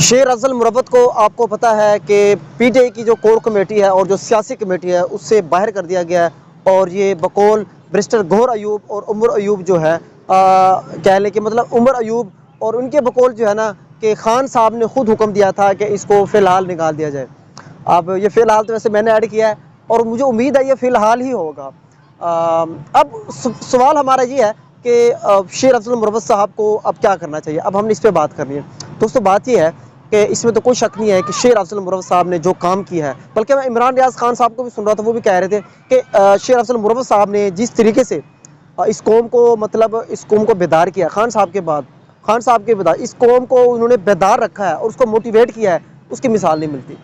शेर अफजल मुरव्वत को आपको पता है कि पीटीआई की जो कोर कमेटी है और जो सियासी कमेटी है उससे बाहर कर दिया गया है और ये बकौल बैरिस्टर गौहर अयूब और उमर अयूब जो है कह लें कि मतलब उमर अयूब और उनके बकौल जो है ना कि खान साहब ने खुद हुक्म दिया था कि इसको फ़िलहाल निकाल दिया जाए। अब ये फ़िलहाल तो वैसे मैंने ऐड किया है और मुझे उम्मीद है ये फ़िलहाल ही होगा। अब सवाल हमारा ये है कि शेर अफजल मुरव्वत साहब को अब क्या करना चाहिए। अब हमने इस पर बात करनी है। दोस्तों बात ये है कि इसमें तो कोई शक नहीं है कि शेर अफजल मुरव्वत साहब ने जो काम किया है, बल्कि मैं इमरान रियाज खान साहब को भी सुन रहा था, वो भी कह रहे थे कि शेर अफजल मुरव्वत साहब ने जिस तरीके से इस कौम को मतलब इस कौम को बेदार किया खान साहब के बाद, खान साहब के बाद इस कौम को उन्होंने बेदार रखा है और उसको मोटिवेट किया है, उसकी मिसाल नहीं मिलती।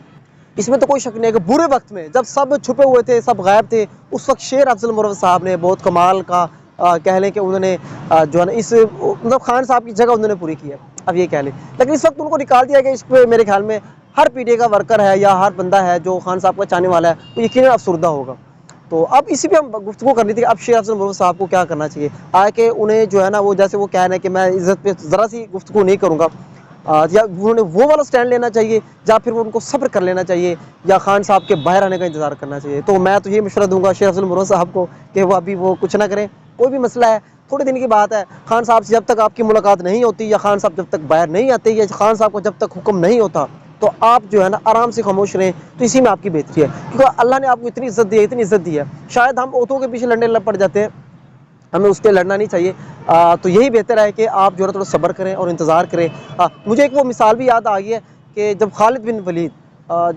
इसमें तो कोई शक नहीं है कि बुरे वक्त में जब सब छुपे हुए थे, सब गायब थे, उस वक्त शेर अफजल मुरव्वत साहब ने बहुत कमाल का कह लें कि उन्होंने जो है ना इस मतलब खान साहब की जगह उन्होंने पूरी की है, अब ये कह लें। लेकिन इस वक्त उनको निकाल दिया गया। इस पर मेरे ख्याल में हर पीटीआई का वर्कर है या हर बंदा है जो खान साहब का चाहने वाला है वो यकीनन अफसुर्दा होगा। तो अब इसी पे हम गुफ्तगू करनी थी कि अब शेर अफजल मुरव्वत साहब को क्या करना चाहिए। आके उन्हें जो है ना वो जैसे वो कह रहे हैं कि मैं इज़्ज़त पे ज़रा सी गुफ्तगू नहीं करूँगा, या उन्होंने वो वाला स्टैंड लेना चाहिए या फिर वो उनको सब्र कर लेना चाहिए या खान साहब के बाहर आने का इंतज़ार करना चाहिए। तो मैं तो ये मशवरा दूंगा शेर अफजल मुरव्वत साहब को कि वो अभी वो कुछ ना करें। कोई भी मसला है, थोड़े दिन की बात है, खान साहब से जब तक आपकी मुलाकात नहीं होती या खान साहब जब तक बाहर नहीं आते या खान साहब को जब तक हुक्म नहीं होता, तो आप जो है ना आराम से खामोश रहें। तो इसी में आपकी बेहतरी है, क्योंकि अल्लाह ने आपको इतनी इज्जत दी है, इतनी इज्जत दी है। शायद हम औरतों के पीछे लड़ने लग पड़ जाते हैं, हमें उस पर लड़ना नहीं चाहिए। तो यही बेहतर है कि आप जो है थोड़ा सब्र करें और इंतज़ार करें। मुझे एक वो मिसाल भी याद आ गई है कि जब खालिद बिन वलीद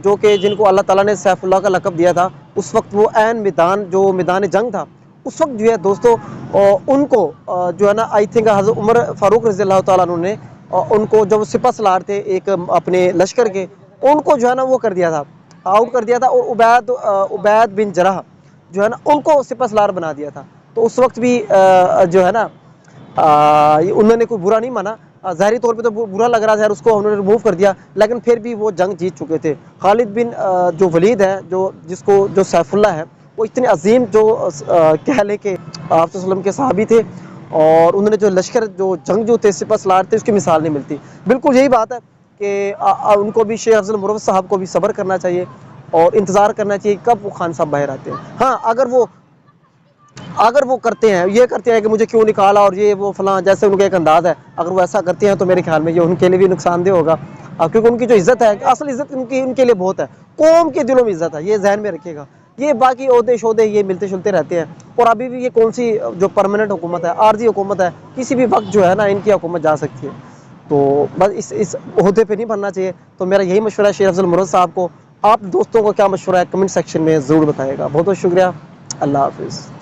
जो कि जिनको अल्लाह ताला ने सैफुल्लाह का लक़ब दिया था, उस वक्त वो ऐन मैदान जो मैदान जंग था, उस वक्त जो है दोस्तों उनको जो है ना आई थिंक हज़रत उमर फ़ारूक रज़ी अल्लाह ताला अन्हु ने उनको जब सिपह सलार थे एक अपने लश्कर के, उनको जो है ना वो कर दिया था, आउट कर दिया था और उबैद बिन जराह जो है ना उनको सिपह सलार बना दिया था। तो उस वक्त भी जो है ना उन्होंने कोई बुरा नहीं माना। ज़ाहिरी तौर पे तो बुरा लग रहा था यार, उसको उन्होंने रिमूव कर दिया, लेकिन फिर भी वो जंग जीत चुके थे। खालिद बिन जो वलीद है, जो जिसको जो सैफुल्लाह है, वो इतने अजीम जो कह लें कि आप वसल्लम के सहाबी थे और उन्होंने जो लश्कर जो जंग जो थे सिपह सलार थे, उसकी मिसाल नहीं मिलती। बिल्कुल यही बात है कि उनको भी शेर अफजल मुरव्वत साहब को भी सब्र करना चाहिए और इंतज़ार करना चाहिए कब वो खान साहब बाहर आते हैं। हाँ, अगर वो करते हैं, ये करते हैं कि मुझे क्यों निकाला और ये वो फलां, जैसे उनका एक अंदाज़ है, अगर वो ऐसा करते हैं तो मेरे ख्याल में ये उनके लिए भी नुकसानदेह होगा। क्योंकि उनकी जो इज़्ज़त है, असल इज़्ज़त उनके लिए बहुत है, कौम के दिलों में इज़्ज़त है, ये ज़हन में रखिएगा। ये बाकी ओहदे-शोहदे ये मिलते-जुलते रहते हैं और अभी भी ये कौन सी जो परमानेंट हुकूमत है, आर्ज़ी हुकूमत है, किसी भी वक्त जो है ना इनकी हुकूमत जा सकती है। तो बस इस ओहदे पे नहीं बनना चाहिए। तो मेरा यही मशवरा है शेर अफजल मुरव्वत साहब को। आप दोस्तों को क्या मशवरा है कमेंट सेक्शन में ज़रूर बताइएगा। बहुत बहुत शुक्रिया। अल्लाह हाफ़िज़।